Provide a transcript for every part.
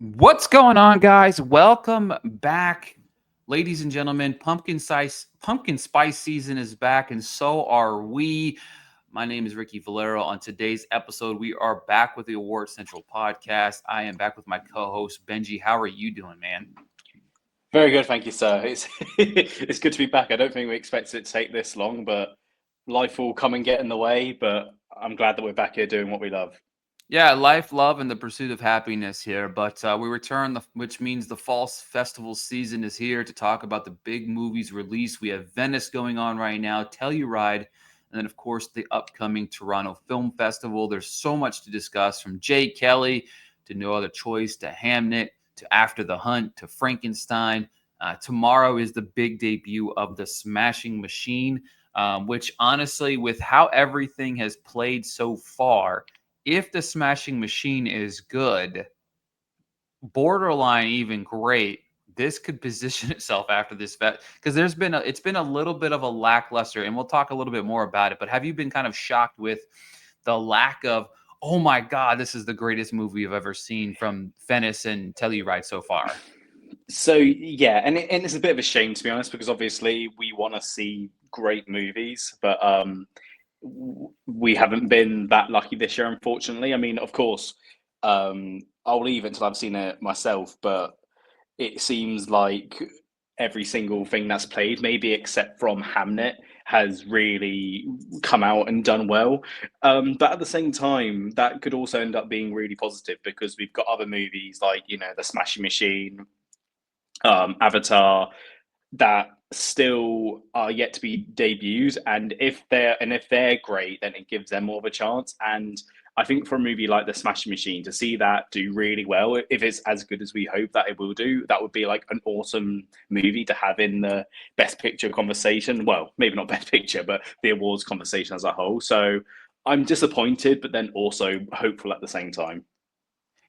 What's going on, guys? Welcome back, ladies and gentlemen. Pumpkin spice season is back, and so are we. My name is Ricky Valero. On today's episode, we are back with the Award Central podcast. I am back with my co-host Benji. How are you doing, man? Very good, thank you, sir. It's it's good to be back. I don't think we expected it to take this long, but life will come and get in the way. But I'm glad that we're back here doing what we love. Yeah, life, love, and the pursuit of happiness here. But we return, which means the fall festival season is here to talk about the big movies released. We have Venice going on right now, Telluride, and then, of course, the upcoming Toronto Film Festival. There's so much to discuss, from Jay Kelly to No Other Choice to Hamnet to After the Hunt to Frankenstein. Tomorrow is the big debut of The Smashing Machine, which honestly, with how everything has played so far, if the Smashing Machine is good, borderline even great, this could position itself after this vet, because it's been a little bit of a lackluster, and we'll talk a little bit more about it. But have you been kind of shocked with the lack of, oh my god, this is the greatest movie I've ever seen from Venice and Telluride so far? So yeah, and it's a bit of a shame, to be honest, because obviously we want to see great movies, but we haven't been that lucky this year, unfortunately. I mean, of course, I'll leave it until I've seen it myself, but it seems like every single thing that's played, maybe except from Hamnet, has really come out and done well. But at the same time, that could also end up being really positive because we've got other movies like, The Smashing Machine, Avatar, that still are yet to be debuts. And if they're great, then it gives them more of a chance. And I think for a movie like The Smashing Machine to see that do really well, if it's as good as we hope that it will do, that would be like an awesome movie to have in the Best Picture conversation. Well, maybe not Best Picture, but the awards conversation as a whole. So I'm disappointed, but then also hopeful at the same time.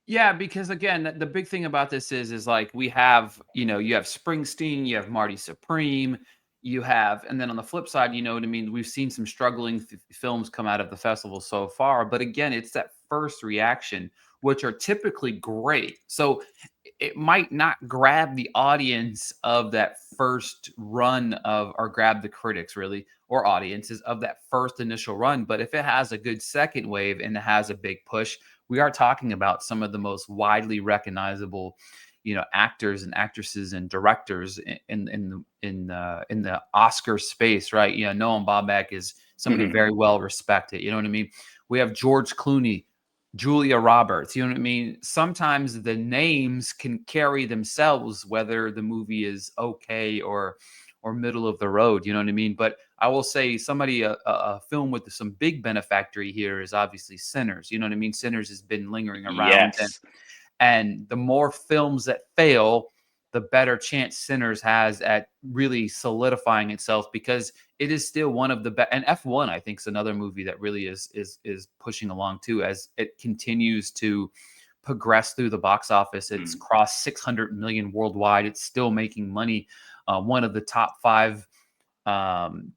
Yeah, because again, the big thing about this is like we have, you have Springsteen, you have Marty Supreme, you have, and then on the flip side, you know what I mean? We've seen some struggling films come out of the festival so far, but again, it's that first reaction, which are typically great. So it might not grab the audience of that first run of, or grab the critics really, or audiences of that first initial run. But if it has a good second wave and it has a big push, we are talking about some of the most widely recognizable, actors and actresses and directors in the Oscar space, right? Noam Baumbach is somebody Mhm. very well respected. You know what I mean? We have George Clooney, Julia Roberts. You know what I mean? Sometimes the names can carry themselves, whether the movie is okay or middle of the road. You know what I mean? But I will say a film with some big benefactory here is obviously Sinners. You know what I mean? Sinners has been lingering around, and Yes. the more films that fail, the better chance Sinners has at really solidifying itself, because it is still one of the best. And F1, I think, is another movie that really is pushing along too, as it continues to progress through the box office. It's Mm. crossed 600 million worldwide. It's still making money. One of the top five, um,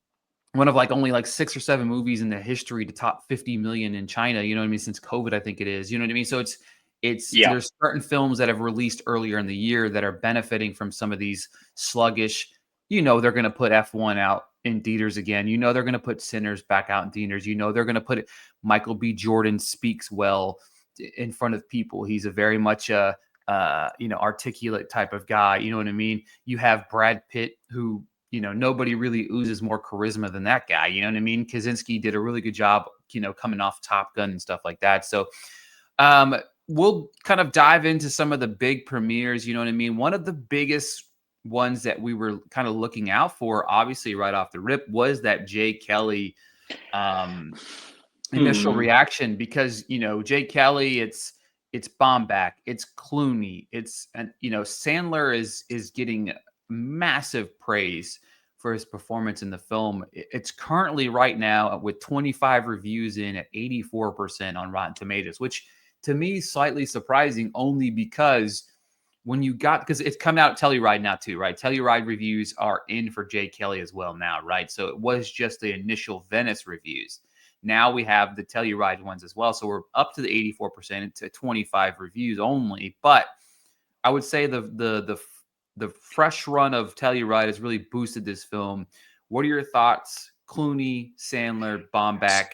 one of like only like six or seven movies in the history to top 50 million in China. You know what I mean? Since COVID, I think it is. You know what I mean? So it's Yeah. there's certain films that have released earlier in the year that are benefiting from some of these sluggish. They're going to put F1 out in theaters again. They're going to put Sinners back out in theaters. They're going to put it. Michael B. Jordan speaks well in front of people. He's a very much a articulate type of guy. You know what I mean? You have Brad Pitt, who, nobody really oozes more charisma than that guy. You know what I mean? Kaczynski did a really good job, coming off Top Gun and stuff like that. So um, we'll kind of dive into some of the big premieres. You know what I mean? One of the biggest ones that we were kind of looking out for, obviously, right off the rip, was that Jay Kelly um, initial Mm. reaction, because Jay Kelly, it's Bomback, it's Clooney, it's, and Sandler is getting massive praise for his performance in the film. It's currently right now with 25 reviews in at 84% on Rotten Tomatoes, which to me is slightly surprising, only because because it's come out Telluride now too, right? Telluride reviews are in for Jay Kelly as well now, right? So it was just the initial Venice reviews. Now we have the Telluride ones as well. So we're up to the 84% to 25 reviews only. But I would say the fresh run of Telluride has really boosted this film. What are your thoughts? Clooney, Sandler, Bomback.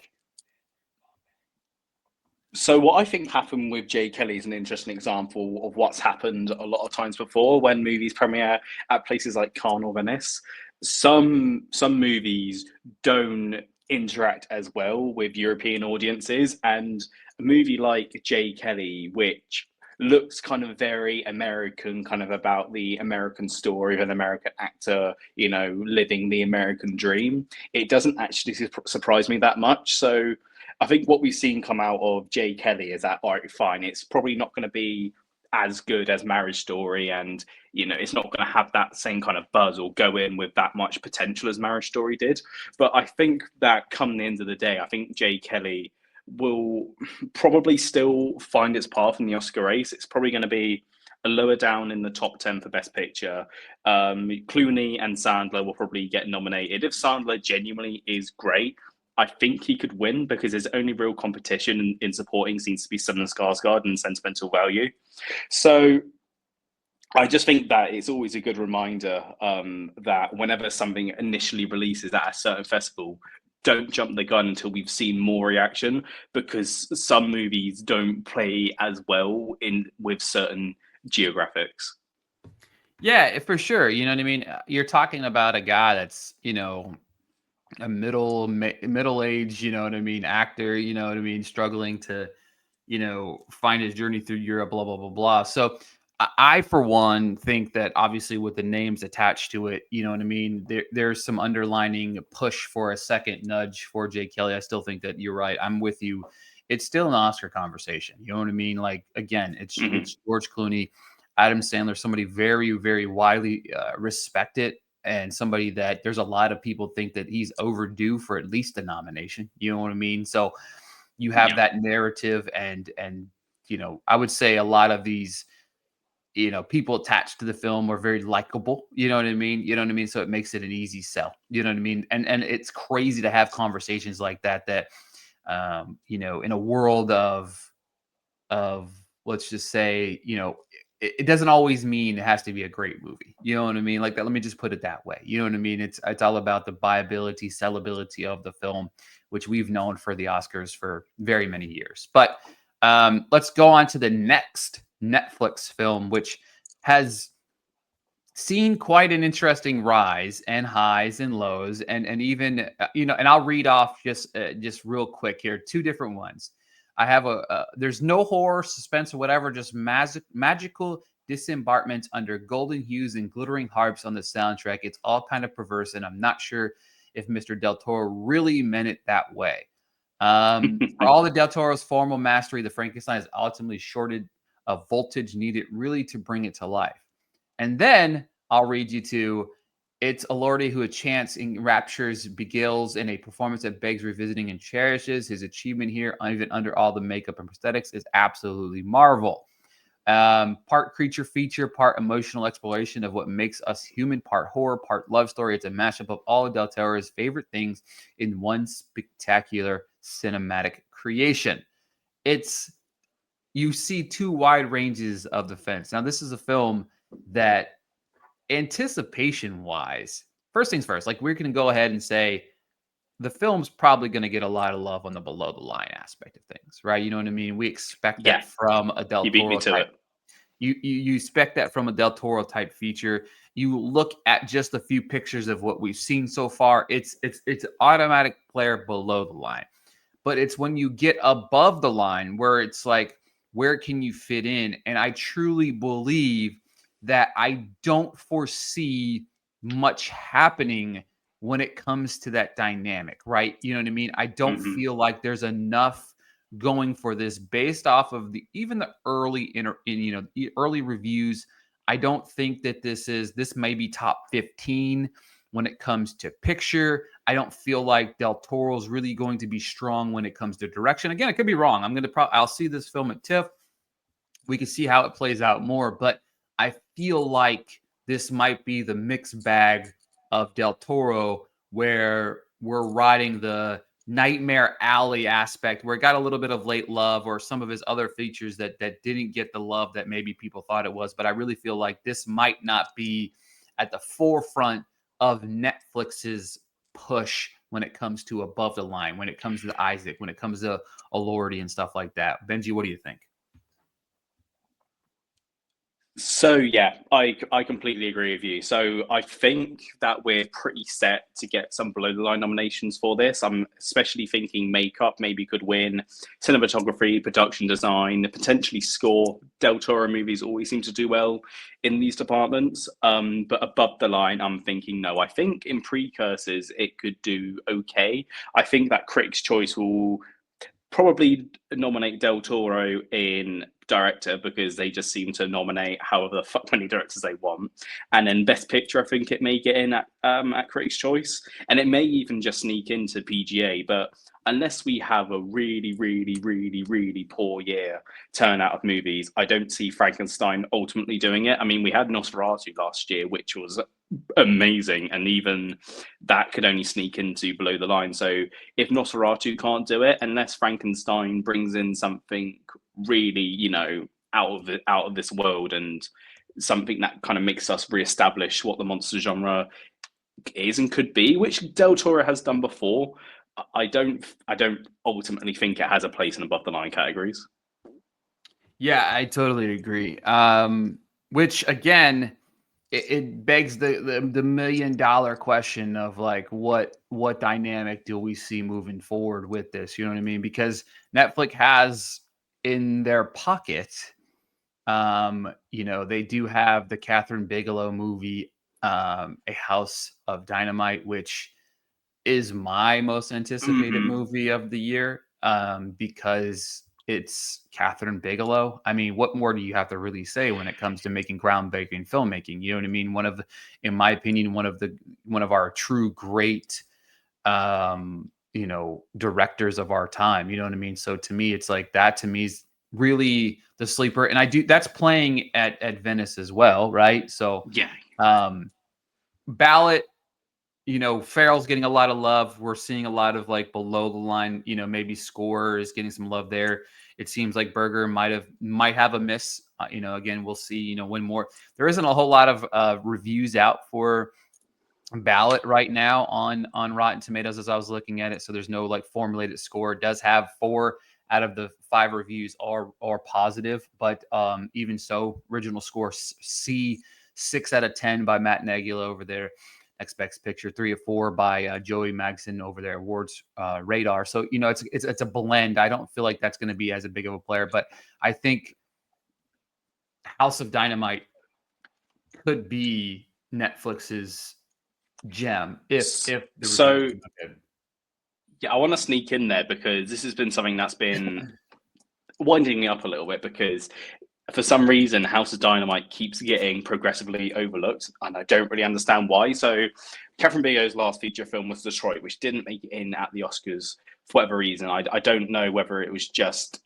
So what I think happened with Jay Kelly is an interesting example of what's happened a lot of times before when movies premiere at places like Cannes or Venice. Some movies don't interact as well with European audiences, and a movie like Jay Kelly, which looks kind of very American, kind of about the American story of an American actor, living the American dream. It doesn't actually surprise me that much. So I think what we've seen come out of Jay Kelly is that, all right, fine, it's probably not going to be as good as Marriage Story, and it's not going to have that same kind of buzz or go in with that much potential as Marriage Story did. But I think that come the end of the day, I think Jay Kelly will probably still find its path in the Oscar race. It's probably going to be a lower down in the top 10 for Best Picture. Clooney and Sandler will probably get nominated. If Sandler genuinely is great, I think he could win, because his only real competition in supporting seems to be Stellan Skarsgård and Sentimental Value. So I just think that it's always a good reminder that whenever something initially releases at a certain festival, don't jump the gun until we've seen more reaction, because some movies don't play as well with certain geographics. Yeah, for sure. You know what I mean? You're talking about a guy that's, a middle age, you know what I mean, actor, you know what I mean, struggling to, find his journey through Europe, blah, blah, blah, blah. So I, for one, think that obviously with the names attached to it, you know what I mean, there's some underlining push for a second nudge for Jay Kelly. I still think that you're right. I'm with you. It's still an Oscar conversation. You know what I mean? Like, again, it's George Clooney, Adam Sandler, somebody very, very widely respected, and somebody that there's a lot of people think that he's overdue for at least a nomination. You know what I mean? So you have that narrative, and I would say a lot of these, people attached to the film are very likable. You know what I mean? You know what I mean? So it makes it an easy sell. You know what I mean? And it's crazy to have conversations like that, in a world of let's just say, it doesn't always mean it has to be a great movie. You know what I mean? Like that. Let me just put it that way. You know what I mean? It's all about the viability, sellability of the film, which we've known for the Oscars for very many years. But let's go on to the next Netflix film, which has seen quite an interesting rise and highs and lows, and even and I'll read off just real quick here, two different ones. I have there's no horror, suspense, or whatever, just magical disembarkment under golden hues and glittering harps on the soundtrack. It's all kind of perverse, and I'm not sure if Mr. Del Toro really meant it that way. For all the Del Toro's formal mastery, the Frankenstein is ultimately shorted of voltage needed really to bring it to life. And then I'll read you to it's a lordy who a chance enraptures, begills in a performance that begs revisiting and cherishes. His achievement here, even under all the makeup and prosthetics, is absolutely marvel. Part creature feature, part emotional exploration of what makes us human, part horror, part love story. It's a mashup of all of Del Toro's favorite things in one spectacular cinematic creation. You see two wide ranges of the fence. Now, this is a film that anticipation wise, first things first, like we're going to go ahead and say the film's probably going to get a lot of love on the below the line aspect of things, right? You know what I mean? We expect that from a Del Toro. You beat me to it. You expect that from a Del Toro type feature. You look at just a few pictures of what we've seen so far. It's automatic player below the line. But it's when you get above the line where it's like, where can you fit in? And I truly believe that I don't foresee much happening when it comes to that dynamic, right? You know what I mean? I don't feel like there's enough going for this based off of even the early early reviews. I don't think that this may be top 15 when it comes to picture. I don't feel like Del Toro's really going to be strong when it comes to direction. Again, I could be wrong. I'll see this film at TIFF. We can see how it plays out more, but I feel like this might be the mixed bag of Del Toro, where we're riding the Nightmare Alley aspect where it got a little bit of late love, or some of his other features that didn't get the love that maybe people thought it was. But I really feel like this might not be at the forefront of Netflix's push when it comes to Above the Line, when it comes to Isaac, when it comes to Elordi and stuff like that. Benji, what do you think? So yeah, I completely agree with you. So I think that we're pretty set to get some below the line nominations for this. I'm especially thinking makeup maybe could win, cinematography, production design, potentially score. Del Toro movies always seem to do well in these departments. But above the line, I'm thinking no. I think in precursors it could do okay. I think that Critics' Choice will probably nominate Del Toro in director because they just seem to nominate however the fuck many directors they want. And then Best Picture, I think it may get in at Critics' Choice, and it may even just sneak into PGA. But unless we have a really, really, really, really poor year turnout of movies, I don't see Frankenstein ultimately doing it. I mean, we had Nosferatu last year, which was amazing, and even that could only sneak into below the line. So if Nosferatu can't do it, unless Frankenstein brings in something really, out of this world, and something that kind of makes us reestablish what the monster genre is and could be, which Del Toro has done before, I don't ultimately think it has a place in above the line categories. Yeah, I totally agree. Which again, it begs the $1 million question of like what dynamic do we see moving forward with this? You know what I mean? Because Netflix has in their pocket, they do have the Catherine Bigelow movie, A House of Dynamite, which is my most anticipated movie of the year, because it's Catherine Bigelow. I mean, what more do you have to really say when it comes to making groundbreaking filmmaking? You know what I mean? In my opinion, one of our true great, directors of our time. You know what I mean? So to me, it's like that. To me, is really the sleeper, and that's playing at Venice as well, right? So Yeah. ballot. Farrell's getting a lot of love. We're seeing a lot of like below the line, maybe score is getting some love there. It seems like Berger might have a miss. Again, we'll see, when more. There isn't a whole lot of reviews out for ballot right now on Rotten Tomatoes as I was looking at it. So there's no like formulated score. It does have 4 out of the 5 reviews are positive, but even so, original score C 6 out of 10 by Matt Negula over there. Next Best Picture 3 of 4 by Joey Magson over there, Awards Radar. So it's a blend. I don't feel like that's going to be as a big of a player, but I think House of Dynamite could be Netflix's gem if the so reviews are good. yeah, I want to sneak in there because this has been something that's been winding me up a little bit, because for some reason House of Dynamite keeps getting progressively overlooked, and I don't really understand why. So Catherine Bigelow's last feature film was Detroit, which didn't make it in at the Oscars for whatever reason. I don't know whether it was just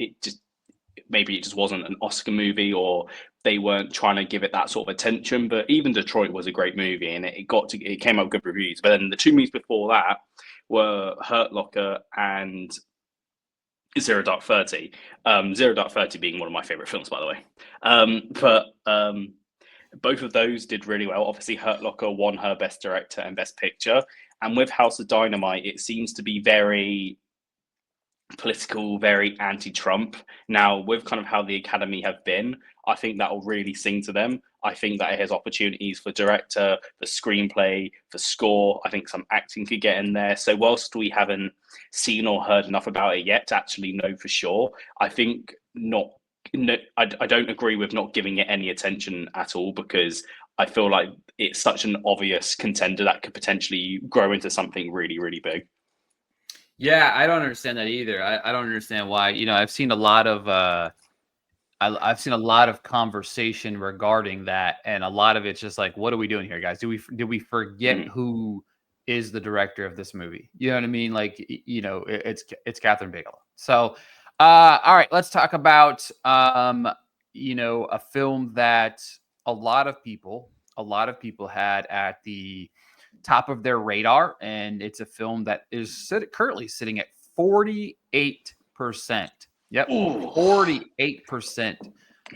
maybe it just wasn't an Oscar movie, or they weren't trying to give it that sort of attention. But even Detroit was a great movie, and it came out with good reviews. But then the 2 movies before that were Hurt Locker and Zero Dark 30. Zero Dark 30 being one of my favorite films, by the way. But both of those did really well. Obviously, Hurt Locker won her Best Director and Best Picture. And with House of Dynamite, it seems to be very political, very anti-Trump. Now, with kind of how the Academy have been, I think that will really sing to them. I think that it has opportunities for director, for screenplay, for score. I think some acting could get in there. So whilst we haven't seen or heard enough about it yet to actually know for sure, I think not. No, I don't agree with not giving it any attention at all, because I feel like it's such an obvious contender that could potentially grow into something really, really big. Yeah, I don't understand that either. I don't understand why. I've seen a lot of I've seen a lot of conversation regarding that, and a lot of it's just like, what are we doing here, guys? Did we forget who is the director of this movie? You know what I mean? Like, it's Catherine Bigelow. So, all right, let's talk about a film that a lot of people had at the top of their radar, and it's a film that is currently sitting at 48%. Yep, Ooh. 48%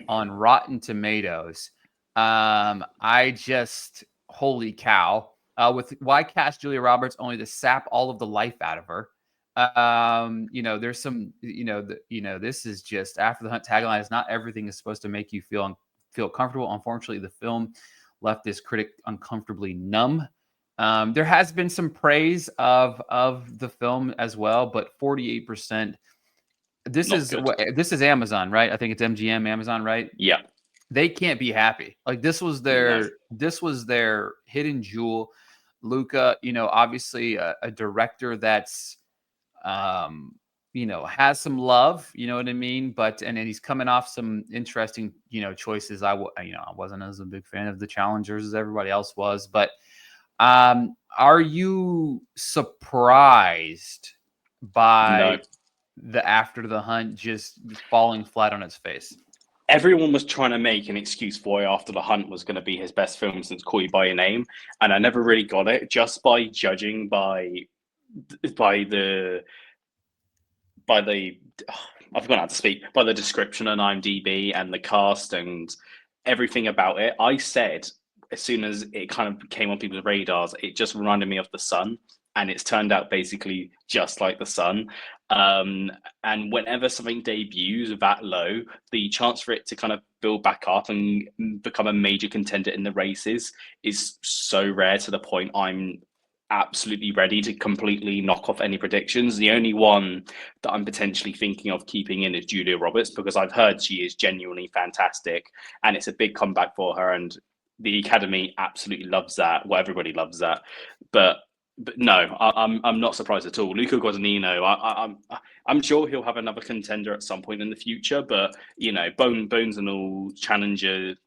on Rotten Tomatoes. I just, holy cow. With why cast Julia Roberts only to sap all of the life out of her. There's some, this is just after the hunt tagline is not everything is supposed to make you feel comfortable. Unfortunately, the film left this critic uncomfortably numb. There has been some praise of the film as well, but 48%. This is Amazon, right? I think it's MGM, Amazon, right? Yeah. They can't be happy. Like this was their hidden jewel. Luca, obviously a director that's has some love, you know what I mean? But and then he's coming off some interesting, choices. I wasn't as a big fan of the Challengers as everybody else was, but are you surprised by the After the Hunt just falling flat on its face? Everyone was trying to make an excuse for After the Hunt was going to be his best film since Call You by Your Name, and I never really got it. Just by judging by the I've forgotten how to speak, by the description on IMDb and the cast and everything about it, I said as soon as it kind of came on people's radars, it just reminded me of The Sun, and it's turned out basically just like The Sun. And whenever something debuts that low, the chance for it to kind of build back up and become a major contender in the races is so rare, to the point I'm absolutely ready to completely knock off any predictions. The only one that I'm potentially thinking of keeping in is Julia Roberts, because I've heard she is genuinely fantastic and it's a big comeback for her, and the Academy absolutely loves that. Well, everybody loves that. But no, I'm not surprised at all. Luca Guadagnino, I'm sure he'll have another contender at some point in the future, but Bones and All, Challengers,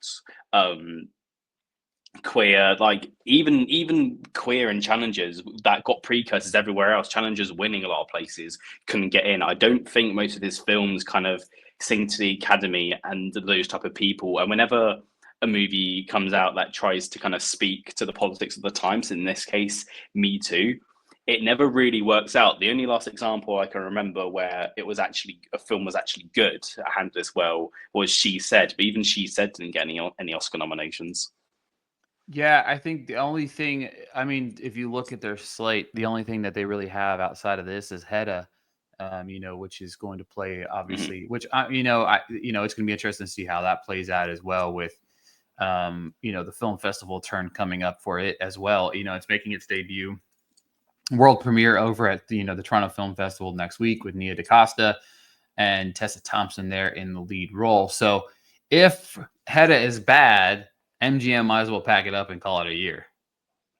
Queer, like even Queer and Challengers that got precursors everywhere else, Challengers winning a lot of places, couldn't get in. I don't think most of his films kind of sing to the Academy and those type of people. And whenever a movie comes out that tries to kind of speak to the politics of the times, in this case, Me Too, it never really works out. The only last example I can remember where it was actually a film was actually good, handled as well, was She Said. But even She Said didn't get any Oscar nominations. Yeah, I think the only thing, I mean, if you look at their slate, the only thing that they really have outside of this is Hedda, which is going to play obviously, which it's going to be interesting to see how that plays out as well with, the film festival turn coming up for it as well. It's making its debut world premiere over at the Toronto Film Festival next week with Nia DaCosta and Tessa Thompson there in the lead role. So if Hedda is bad, MGM might as well pack it up and call it a year.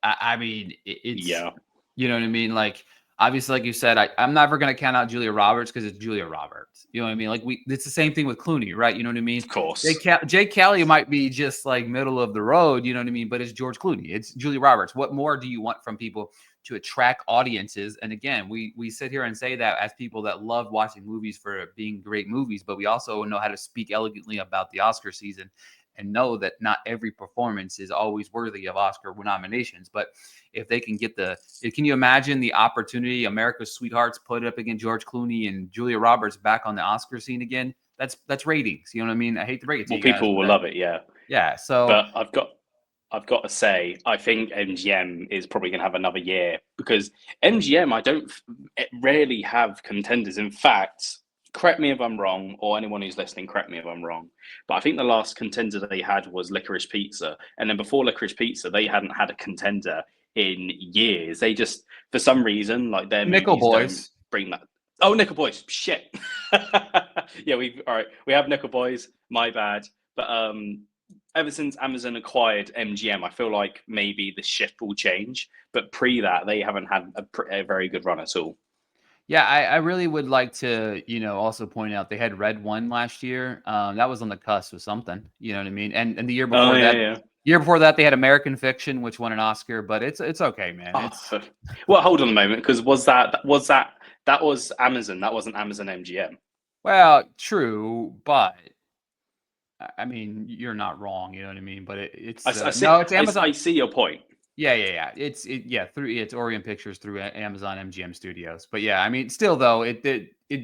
I mean, it's, you know what I mean? Like, obviously, like you said, I'm never going to count out Julia Roberts because it's Julia Roberts. You know what I mean? Like, it's the same thing with Clooney, right? You know what I mean? Of course. Jay Kelly might be just like middle of the road, you know what I mean? But it's George Clooney. It's Julia Roberts. What more do you want from people to attract audiences? And again, we sit here and say that as people that love watching movies for being great movies, but we also know how to speak elegantly about the Oscar season and know that not every performance is always worthy of Oscar nominations. But if they can get can you imagine the opportunity America's Sweethearts put up against George Clooney and Julia Roberts back on the Oscar scene again? That's ratings. You know what I mean? I hate to break it to you guys. People will love it, yeah. Yeah. So, but I've got to say, I think MGM is probably going to have another year, because MGM, rarely have contenders. In fact, correct me if I'm wrong, or anyone who's listening, correct me if I'm wrong, but I think the last contender they had was Licorice Pizza. And then before Licorice Pizza, they hadn't had a contender in years. They just, for some reason, like their Nickel Boys don't bring that. Oh, Nickel Boys, shit. Yeah, we have Nickel Boys, my bad. But ever since Amazon acquired MGM, I feel like maybe the shift will change. But pre that, they haven't had a very good run at all. Yeah, I really would like to, also point out they had Red One last year. That was on the cusp of something. You know what I mean? And the year before year before that, they had American Fiction, which won an Oscar. But it's okay, man. Well, hold on a moment, because that was Amazon. That wasn't Amazon MGM. Well, true, but I mean, you're not wrong. You know what I mean? But it's Amazon. I see your point. Yeah. It's Orion Pictures through Amazon MGM Studios. But yeah, I mean, still though,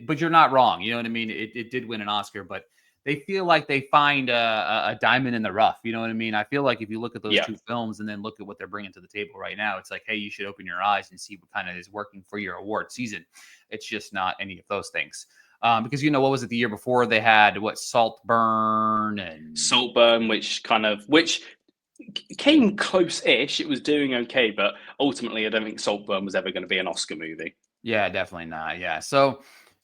but you're not wrong. You know what I mean? It did win an Oscar, but they feel like they find a diamond in the rough. You know what I mean? I feel like if you look at those Yeah. two films and then look at what they're bringing to the table right now, it's like, hey, you should open your eyes and see what kind of is working for your award season. It's just not any of those things. Because what was it the year before? They had what Saltburn and Saltburn, which came close-ish. It was doing okay, but ultimately, I don't think Saltburn was ever going to be an Oscar movie. yeah, definitely not. Yeah, so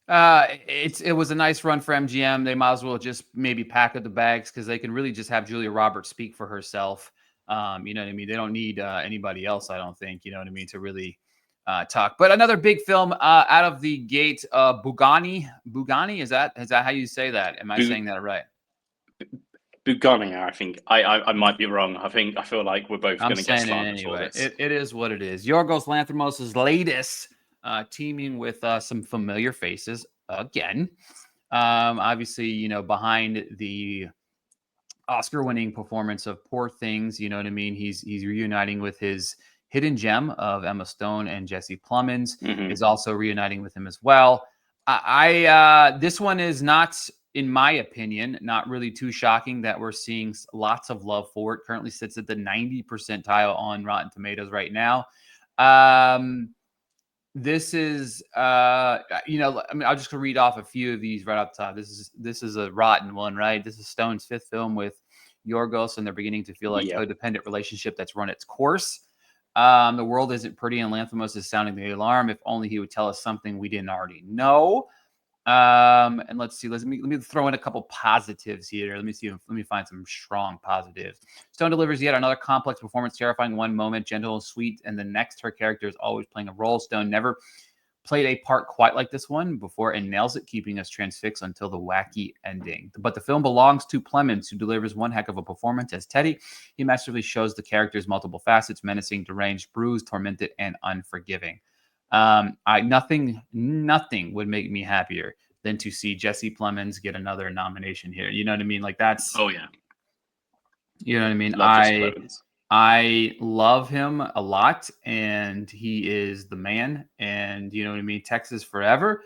it was a nice run for MGM. They might as well just maybe pack up the bags because they can really just have Julia Roberts speak for herself. You know what I mean? They don't need anybody else. I don't think. You know what I mean to really talk. But another big film out of the gate. Bugani. Bugani is that how you say that? Am I saying that right? Bugania, I think. I might be wrong. I feel like we're both I'm going to get saying it slanted for anyway. this. It is what it is. Yorgos Lanthimos' latest, teaming with some familiar faces again. Obviously, behind the Oscar-winning performance of Poor Things, you know what I mean? He's reuniting with his hidden gem of Emma Stone, and Jesse Plemons Mm-hmm. is also reuniting with him as well. This one is not, in my opinion, not really too shocking that we're seeing lots of love for it. Currently sits at the 90 percentile on Rotten Tomatoes right now. This is I mean, I'll just read off a few of these right off the top. This is a rotten one, right? This is Stone's fifth film with Yorgos, and they're beginning to feel like Yeah. codependent relationship that's run its course. The world isn't pretty, and Lanthimos is sounding the alarm. If only he would tell us something we didn't already know. And let's see. Let me throw in a couple positives here. Let me find some strong positives. Stone delivers yet another complex performance, terrifying one moment, gentle and sweet, and the next her character is always playing a role. Stone never played a part quite like this one before and nails it, keeping us transfixed until the wacky ending. But the film belongs to Plemons, who delivers one heck of a performance as Teddy. He masterfully shows the character's multiple facets: menacing, deranged, bruised, tormented, and unforgiving. Nothing would make me happier than to see Jesse Plemons get another nomination here. You know what I mean? Like that's, Oh yeah. you know what I mean? Love Jesse Plemons. I love him a lot, and he is the man. And you know what I mean? Texas forever,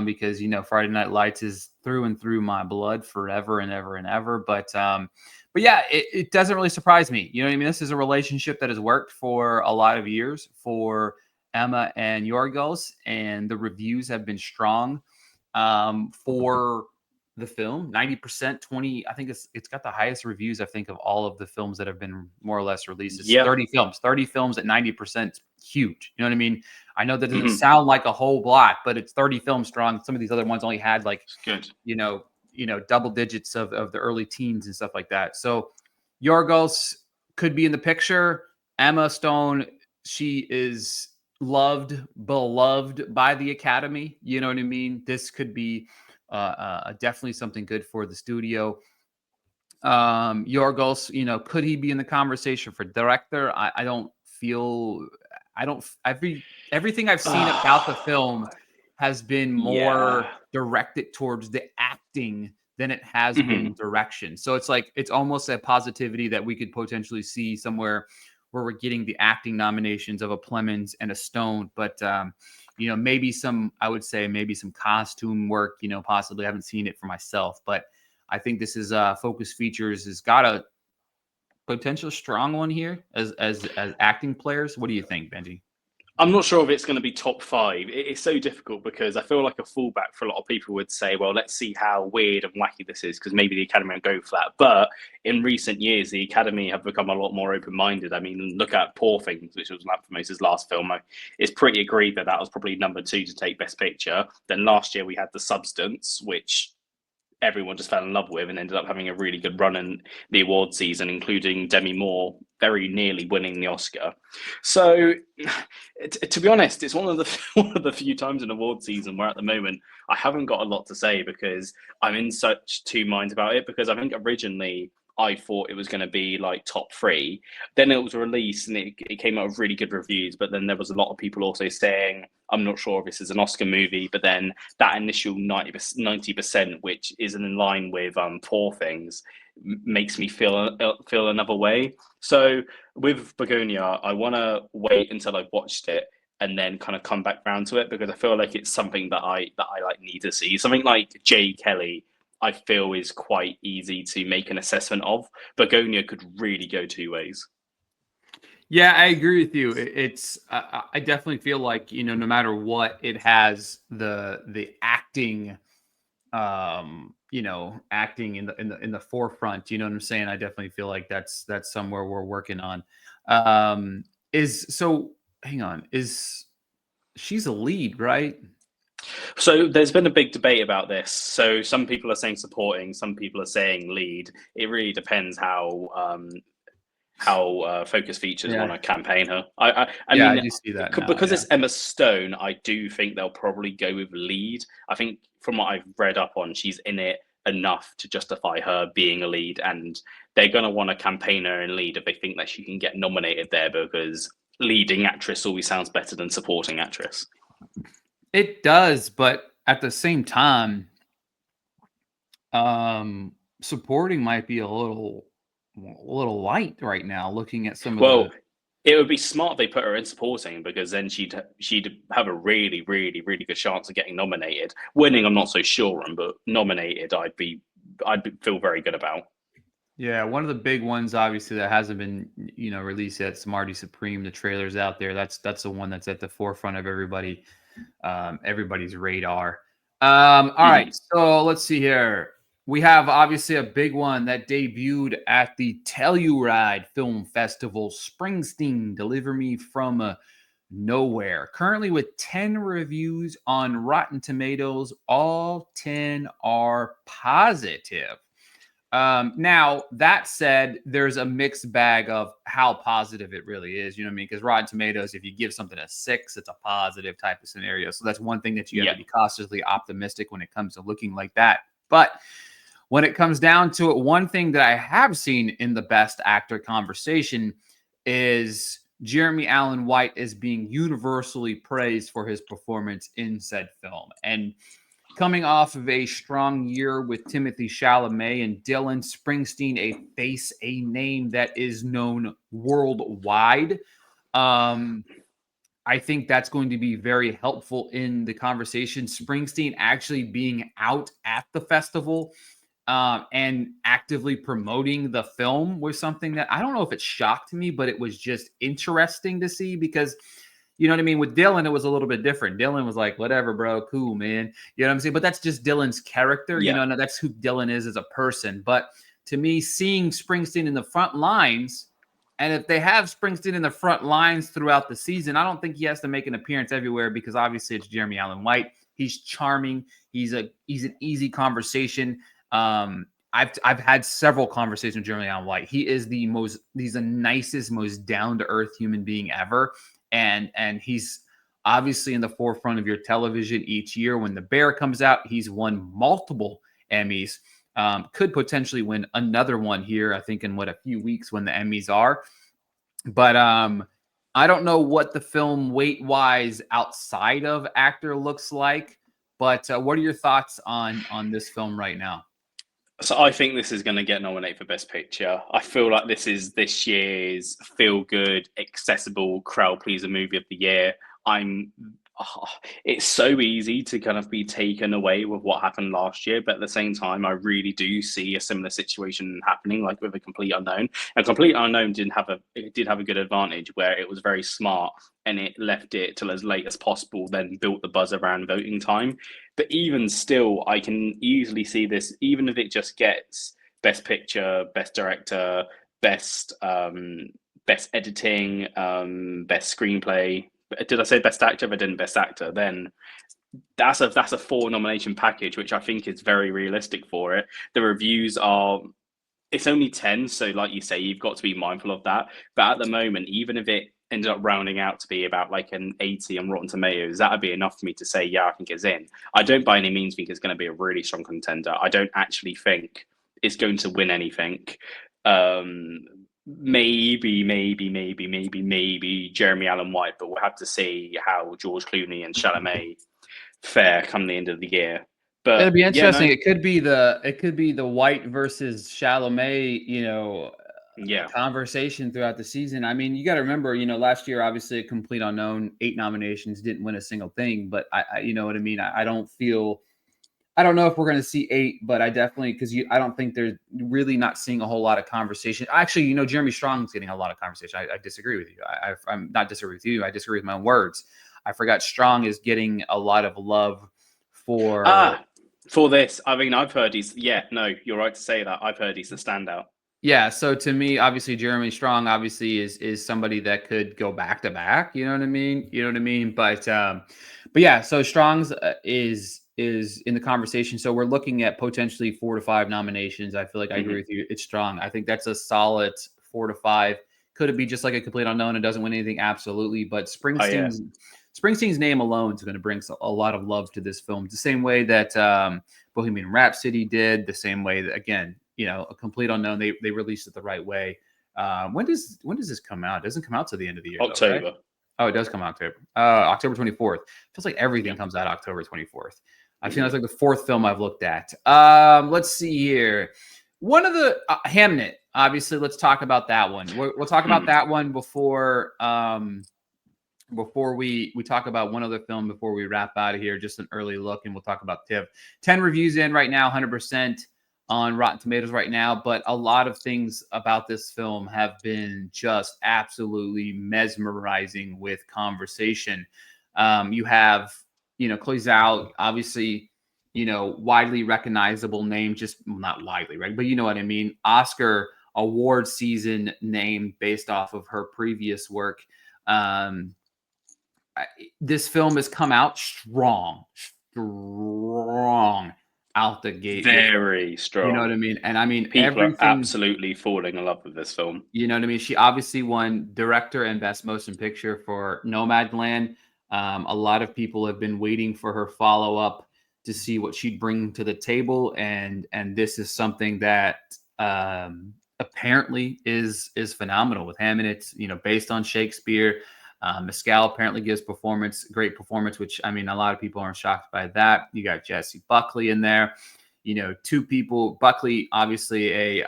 because Friday Night Lights is through and through my blood forever and ever and ever. But yeah, it doesn't really surprise me. You know what I mean? This is a relationship that has worked for a lot of years for Emma and Yorgos, and the reviews have been strong for the film. 90%, 20. I think it's got the highest reviews, I think, of all of the films that have been more or less released. It's Yeah. 30 films at 90%. Huge. You know what I mean? I know that doesn't Mm-hmm. sound like a whole lot, but it's 30 films strong. Some of these other ones only had like, Good. Double digits of the early teens and stuff like that. So Yorgos could be in the picture. Emma Stone, she is beloved by the Academy. You know what I mean? This could be definitely something good for the studio. Yorgos, could he be in the conversation for director? I don't feel. Everything I've seen about the film has been more directed towards the acting than it has been direction. So it's almost a positivity that we could potentially see somewhere where we're getting the acting nominations of a Plemons and a Stone, but maybe I would say maybe some costume work, possibly. I haven't seen it for myself, but I think this is Focus Features has got a potential strong one here as acting players. What do you think, Benji? I'm not sure if it's going to be top 5. It's so difficult because I feel like a fallback for a lot of people would say, well, let's see how weird and wacky this is because maybe the Academy will go for that. But in recent years, the Academy have become a lot more open-minded. I mean, look at Poor Things, which was Lanthimos' last film. It's pretty agreed that was probably number 2 to take Best Picture. Then last year we had The Substance, which everyone just fell in love with and ended up having a really good run in the award season, including Demi Moore very nearly winning the Oscar. So, to be honest, it's one of the few times in award season where at the moment I haven't got a lot to say because I'm in such two minds about it. Because I think originally I thought it was going to be like top three. Then it was released and it came out with really good reviews. But then there was a lot of people also saying, I'm not sure if this is an Oscar movie. But then that initial 90%, which isn't in line with Poor Things, makes me feel another way. So with Begonia, I want to wait until I've watched it and then kind of come back round to it, because I feel like it's something that I like need to see. Something like Jay Kelly, I feel is quite easy to make an assessment of. Begonia could really go two ways. Yeah, I agree with you. It's I definitely feel like, no matter what, it has the acting, acting in the forefront. You know what I'm saying? I definitely feel like that's somewhere we're working on. Is so hang on, is she's a lead, right? So there's been a big debate about this. So some people are saying supporting, some people are saying lead. It really depends how Focus Features want Yeah. to campaign her. I Yeah, I mean, do see that now. because Yeah. it's Emma Stone, I do think they'll probably go with lead. I think from what I've read up on, she's in it enough to justify her being a lead, and they're going to want to campaign her in lead if they think that she can get nominated there, because leading actress always sounds better than supporting actress. It does, but at the same time, supporting might be a little light right now, looking at some of the. Well, it would be smart if they put her in supporting, because then she'd have a really, really, really good chance of getting nominated. Winning, I'm not so sure on, but nominated, feel very good about. Yeah, one of the big ones, obviously, that hasn't been, released yet. Smarty Supreme. The trailer's out there. That's the one that's at the forefront of everybody's radar. All Mhm. right, so let's see here. We have obviously a big one that debuted at the Telluride Film Festival. Springsteen, Deliver Me from Nowhere. Currently with 10 reviews on Rotten Tomatoes. All 10 are positive. Now, that said, there's a mixed bag of how positive it really is. You know what I mean? Because Rotten Tomatoes, if you give something a 6, it's a positive type of scenario. So that's one thing that you have Yeah. to be cautiously optimistic when it comes to looking like that. But when it comes down to it, one thing that I have seen in the best actor conversation is Jeremy Allen White is being universally praised for his performance in said film. And coming off of a strong year with Timothy Chalamet and Dylan Springsteen, a name that is known worldwide. I think that's going to be very helpful in the conversation. Springsteen actually being out at the festival and actively promoting the film was something that I don't know if it shocked me, but it was just interesting to see, because you know what I mean? With Dylan, it was a little bit different. Dylan was like, whatever, bro, cool, man. You know what I'm saying? But that's just Dylan's character. Yeah. No, that's who Dylan is as a person. But to me, seeing Springsteen in the front lines, and if they have Springsteen in the front lines throughout the season, I don't think he has to make an appearance everywhere, because obviously it's Jeremy Allen White. He's charming. He's an easy conversation. I've had several conversations with Jeremy Allen White. He's the nicest, most down to earth human being ever. And he's obviously in the forefront of your television each year. When The Bear comes out, he's won multiple Emmys. Could potentially win another one here, I think, in a few weeks when the Emmys are. But I don't know what the film weight-wise outside of actor looks like. But what are your thoughts on this film right now? So I think this is going to get nominated for Best Picture. I feel like this is this year's feel-good, accessible, crowd-pleaser movie of the year. It's so easy to kind of be taken away with what happened last year, but at the same time, I really do see a similar situation happening, like with A Complete Unknown. A Complete Unknown did have a good advantage where it was very smart and it left it till as late as possible, then built the buzz around voting time. But even still, I can easily see this, even if it just gets Best Picture, Best Director, Best Editing, Best Screenplay. Did I say Best Actor? If I didn't, Best Actor, then that's a 4 nomination package, which I think is very realistic for it. The reviews are, it's only 10, so like you say, you've got to be mindful of that. But at the moment, even if it ended up rounding out to be about like an 80 on Rotten Tomatoes, that would be enough for me to say, yeah, I think it's in. I don't by any means think it's going to be a really strong contender. I don't actually think is going to win anything. Maybe Jeremy Allen White, but we'll have to see how George Clooney and Chalamet fare come the end of the year. But It'll be yeah, interesting. no, It could be the White versus Chalamet, yeah, conversation throughout the season. I mean, you got to remember, last year, obviously, a complete unknown, 8 nominations, didn't win a single thing. But you know what I mean. I don't feel. I don't know if we're going to see 8, but I definitely I don't think there's really not seeing a whole lot of conversation. Actually, Jeremy Strong's getting a lot of conversation. I disagree with you. I'm not disagree with you. I disagree with my own words. I forgot Strong is getting a lot of love for. For this, I mean, I've heard no, you're right to say that. I've heard he's the standout. Yeah, so to me, obviously, Jeremy Strong obviously is somebody that could go back to back. You know what I mean? You know what I mean? But yeah, so Strong's is in the conversation. So we're looking at potentially 4 to 5 nominations. I feel like I agree with you. It's Strong. I think that's a solid 4 to 5. Could it be just like a complete unknown and doesn't win anything? Absolutely. But Springsteen's name alone is going to bring a lot of love to this film. The same way that Bohemian Rhapsody did. The same way that, again, a complete unknown. They released it the right way. When does this come out? It doesn't come out till the end of the year. October. Though, right? Oh, it does come out October. October 24th. Feels like everything comes out October 24th. I've seen that's like the 4th film I've looked at. Let's see here. One of the Hamnet. Obviously, let's talk about that one. We'll talk about that one before we talk about one other film before we wrap out of here. Just an early look, and we'll talk about TIFF. 10 reviews in right now, 100% on Rotten Tomatoes right now, but a lot of things about this film have been just absolutely mesmerizing with conversation. You have, Chloe Zhao, obviously, widely recognizable name, not widely, right? But you know what I mean? Oscar award season name based off of her previous work. This film has come out strong out the gate. Very strong. You know what I mean? And I mean, people are absolutely falling in love with this film. You know what I mean? She obviously won director and best motion picture for Nomadland. A lot of people have been waiting for her follow-up to see what she'd bring to the table. And this is something that apparently is phenomenal with Hamnet. It's, based on Shakespeare. Mescal apparently gives great performance, which, I mean, a lot of people aren't shocked by that. You got Jessie Buckley in there. 2 people. Buckley, obviously a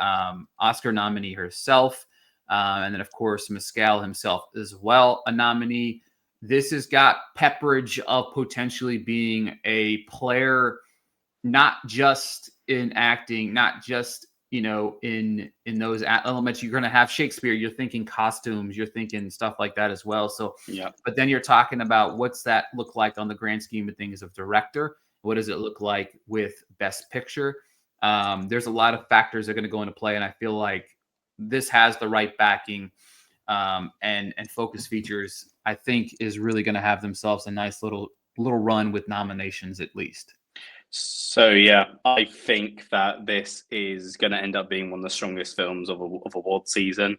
Oscar nominee herself. And then, of course, Mescal himself as well, a nominee. This has got pepperage of potentially being a player, not just in acting, not just, in those elements. You're going to have Shakespeare. You're thinking costumes. You're thinking stuff like that as well. So, yeah. But then you're talking about what's that look like on the grand scheme of things of director? What does it look like with best picture? There's a lot of factors that are going to go into play. And I feel like this has the right backing and Focus Features, I think, is really going to have themselves a nice little run with nominations at least. So yeah, I think that this is going to end up being one of the strongest films of award season.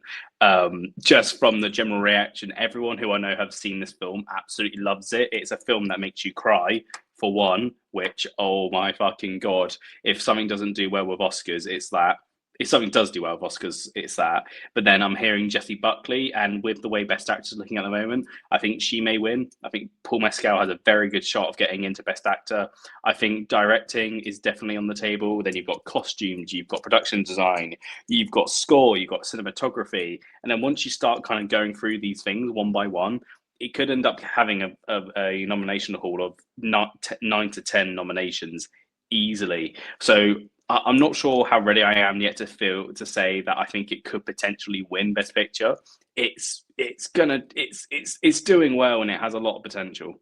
Just from the general reaction, everyone who I know have seen this film absolutely loves it. It's a film that makes you cry, for one, which, oh my fucking God, if something doesn't do well with Oscars, it's that. If something does do well with Oscars, it's that. But then I'm hearing Jessie Buckley, and with the way Best Actor is looking at the moment, I think she may win. I think Paul Mescal has a very good shot of getting into Best Actor. I think directing is definitely on the table. Then you've got costumes, you've got production design, you've got score, you've got cinematography. And then once you start kind of going through these things one by one, it could end up having a nomination haul of 9 to 10 nominations easily. So I'm not sure how ready I am yet to say that I think it could potentially win Best Picture. It's doing well, and it has a lot of potential.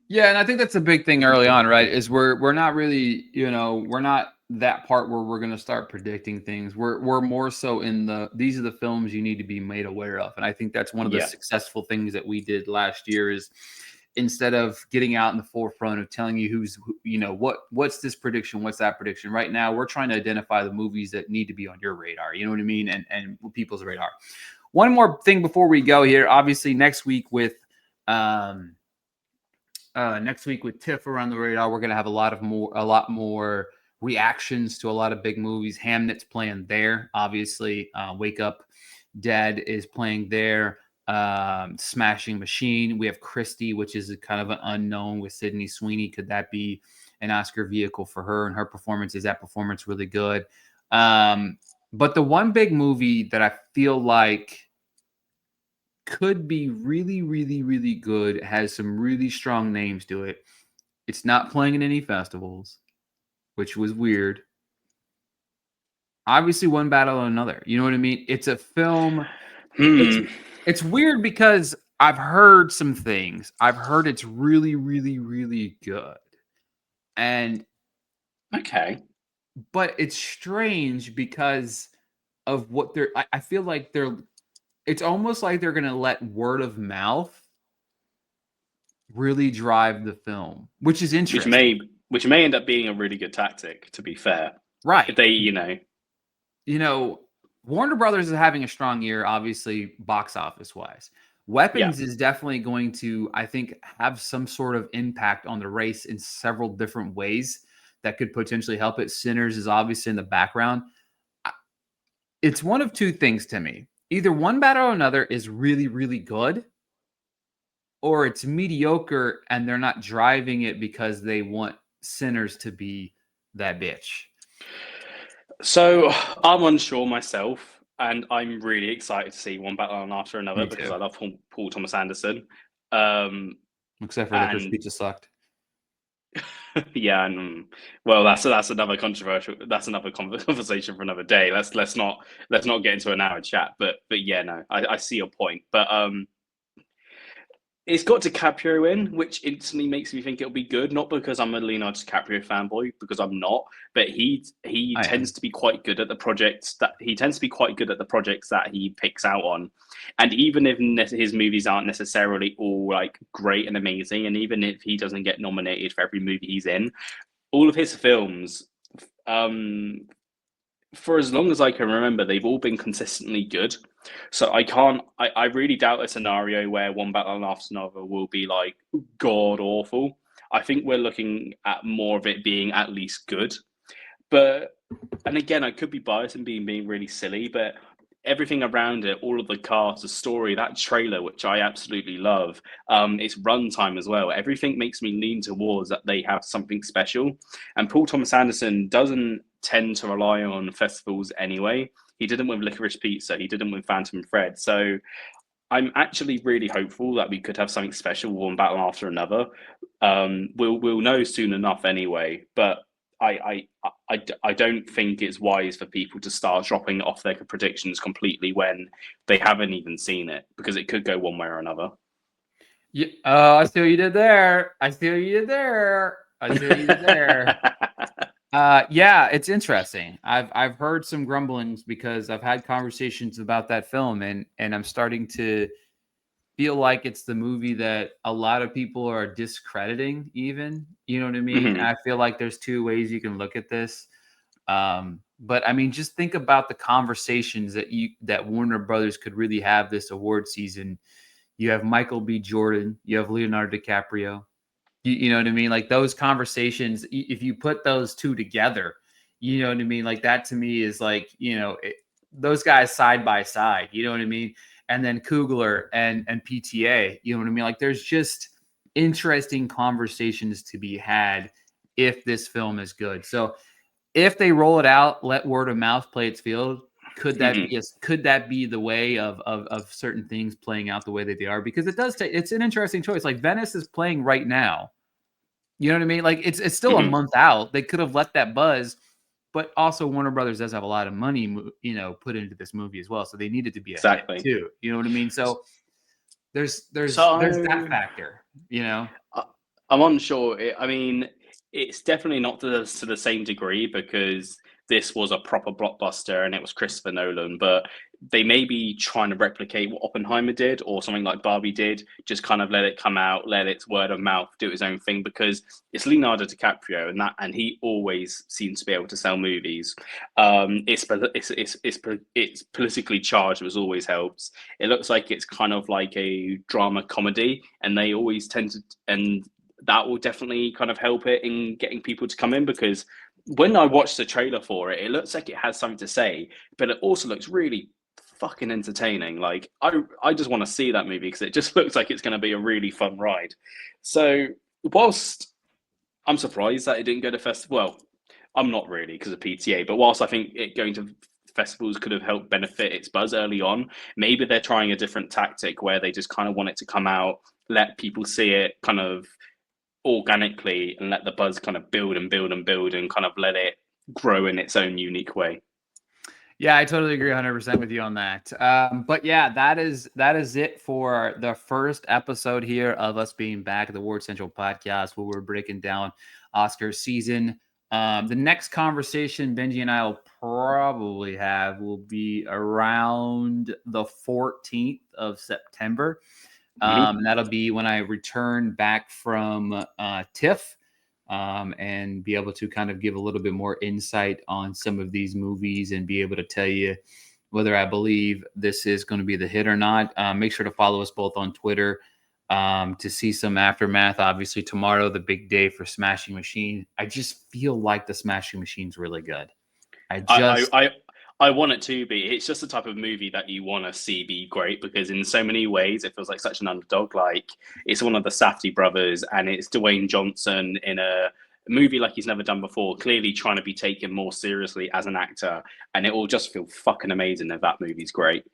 Yeah, and I think that's a big thing early on, right? Is we're not really, we're not that part where we're going to start predicting things. We're more so in these are the films you need to be made aware of, and I think that's one of the successful things that we did last year is, instead of getting out in the forefront of telling you what's this prediction, what's that prediction. Right now, we're trying to identify the movies that need to be on your radar. You know what I mean? And people's radar. One more thing before we go here. Obviously, next week with TIFF around the radar, we're going to have a lot more reactions to a lot of big movies. Hamnet's playing there, obviously. Wake Up Dead is playing there. Smashing Machine. We have Christie, which is a kind of an unknown with Sydney Sweeney. Could that be an Oscar vehicle for her and her performance? Is that performance really good? But the one big movie that I feel like could be really, really, really good, has some really strong names to it. It's not playing in any festivals, which was weird. Obviously, One Battle and Another. You know what I mean? It's a film. It's weird because I've heard some things. I've heard it's really, really, really good. And okay. But it's strange because of what they're I feel like it's almost like they're gonna let word of mouth really drive the film, which is interesting. Which may end up being a really good tactic, to be fair. Right. If they, Warner Brothers is having a strong year, obviously, box office wise. Weapons is definitely going to, I think, have some sort of impact on the race in several different ways that could potentially help it. Sinners is obviously in the background. It's one of two things to me. Either One Battle or Another is really, really good, or it's mediocre and they're not driving it because they want Sinners to be that bitch. So I'm unsure myself, and I'm really excited to see One Battle After Another because I love Paul Thomas Anderson. Except for the Chris Pizza sucked. Yeah, and well, that's another controversial. That's another conversation for another day. Let's not get into an hour chat. But yeah, no, I see your point. But it's got DiCaprio in, which instantly makes me think it'll be good. Not because I'm a Leonardo DiCaprio fanboy, because I'm not. But he tends to be quite good at the projects that he picks out on. And even if his movies aren't necessarily all like great and amazing, and even if he doesn't get nominated for every movie he's in, all of his films, for as long as I can remember, they've all been consistently good. So I really doubt a scenario where One Battle After Another will be like god awful. I think we're looking at more of it being at least good. But, and again, I could be biased and being really silly, but everything around it, all of the cast, the story, that trailer, which I absolutely love, its runtime as well. Everything makes me lean towards that they have something special. And Paul Thomas Anderson doesn't tend to rely on festivals anyway. He didn't with Licorice Pizza. He didn't with Phantom Thread. So I'm actually really hopeful that we could have something special One Battle After Another. We'll know soon enough anyway. But I don't think it's wise for people to start dropping off their predictions completely when they haven't even seen it, because it could go one way or another. Yeah, I see what you did there. Yeah, it's interesting. I've heard some grumblings because I've had conversations about that film, and I'm starting to feel like it's the movie that a lot of people are discrediting even. You know what I mean? Mm-hmm. I feel like there's two ways you can look at this. But I mean, just think about the conversations that Warner Brothers could really have this award season. You have Michael B. Jordan, you have Leonardo DiCaprio. You know what I mean? Like those conversations, if you put those two together, you know what I mean? Like that to me is like, those guys side by side, you know what I mean? And then Coogler and PTA, you know what I mean? Like there's just interesting conversations to be had if this film is good. So if they roll it out, let word of mouth play its field. Could that be the way of certain things playing out the way that they are? Because it's an interesting choice. Like Venice is playing right now. You know what I mean? Like it's still a month out. They could have let that buzz, but also Warner Brothers does have a lot of money, put into this movie as well. So they needed to be a hit too. You know what I mean? So there's that factor. I'm unsure. I mean, it's definitely not to the same degree, because this was a proper blockbuster and it was Christopher Nolan, but they may be trying to replicate what Oppenheimer did or something like Barbie did, just kind of let it come out, let its word of mouth do its own thing, because it's Leonardo DiCaprio and he always seems to be able to sell movies. It's politically charged, which always helps. It looks like it's kind of like a drama comedy, and they always tend to, and that will definitely kind of help it in getting people to come in, because when I watched the trailer for it, it looks like it has something to say, but it also looks really fucking entertaining. Like I just want to see that movie because it just looks like it's going to be a really fun ride. So whilst I'm surprised that it didn't go to festival, well, I'm not really because of PTA, but whilst I think it going to festivals could have helped benefit its buzz early on, maybe they're trying a different tactic where they just kind of want it to come out, let people see it kind of organically and let the buzz kind of build and build and build and kind of let it grow in its own unique way. Yeah, I totally agree 100% with you on that. But yeah, that is it for the first episode here of us being back at the Ward Central podcast, where we're breaking down Oscar season. The next conversation Benji and I will probably have will be around the 14th of September. And that'll be when I return back from TIFF. And be able to kind of give a little bit more insight on some of these movies and be able to tell you whether I believe this is going to be the hit or not. Make sure to follow us both on Twitter to see some aftermath. Obviously, tomorrow, the big day for Smashing Machine. I just feel like the Smashing Machine's really good. I want it to be. It's just the type of movie that you want to see be great because in so many ways it feels like such an underdog. Like it's one of the Safdie brothers and it's Dwayne Johnson in a movie like he's never done before, clearly trying to be taken more seriously as an actor. And it will just feel fucking amazing if that movie's great.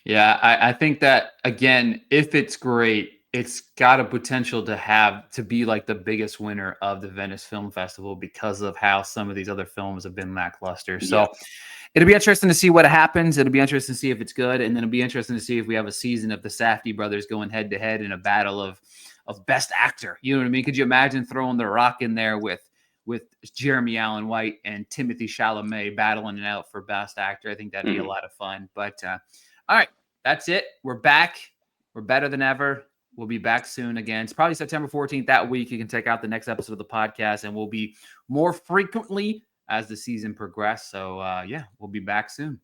Yeah, I think that, again, if it's great, it's got a potential to be like the biggest winner of the Venice Film Festival because of how some of these other films have been lackluster. So Yeah. it'll be interesting to see what happens. It'll be interesting to see if it's good. And then it'll be interesting to see if we have a season of the Safdie brothers going head to head in a battle of best actor. You know what I mean? Could you imagine throwing The Rock in there with Jeremy Allen White and Timothée Chalamet battling it out for best actor? I think that'd be a lot of fun. But all right, that's it. We're back. We're better than ever. We'll be back soon again. It's probably September 14th that week. You can check out the next episode of the podcast, and we'll be more frequently as the season progresses. So, yeah, we'll be back soon.